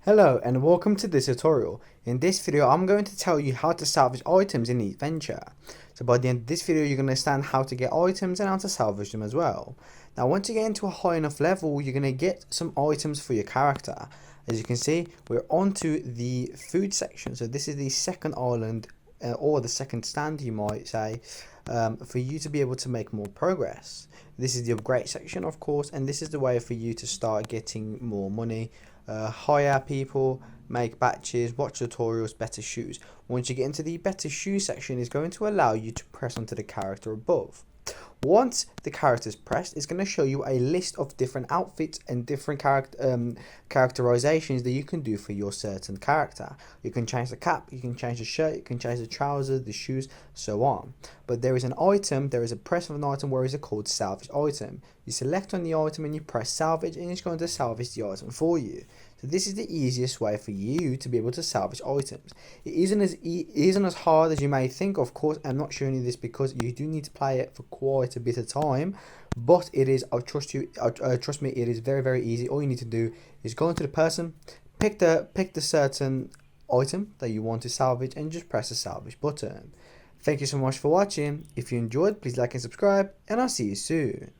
Hello and welcome to this tutorial. In this video I'm going to tell you how to salvage items in Eatventure. So by the end of this video you're going to understand how to get items and how to salvage them as well. Now once you get into a high enough level you're going to get some items for your character. As you can see we're onto the food section, so this is the second island or the second stand you might say, for you to be able to make more progress. This is the upgrade section of course, and this is the way for you to start getting more money, hire people, make batches, watch tutorials, better shoes. Once you get into the better shoe section, is going to allow you to press onto the character above. Once the character is pressed, it's going to show you a list of different outfits and different characterizations that you can do for your certain character. You can change the cap, you can change the shirt, you can change the trousers, the shoes, so on. But there is an item, there is a press of an item where it's called salvage item. You select on the item and you press salvage and it's going to salvage the item for you. So this is the easiest way for you to be able to salvage items. It isn't as hard as you may think. Of course, I'm not showing you this because you do need to play it for quite a bit of time, but it is, I trust you, trust me, it is very easy. All you need to do is go into the person, pick the certain item that you want to salvage and just press the salvage button. Thank you so much for watching. If you enjoyed, please like and subscribe, and I'll see you soon.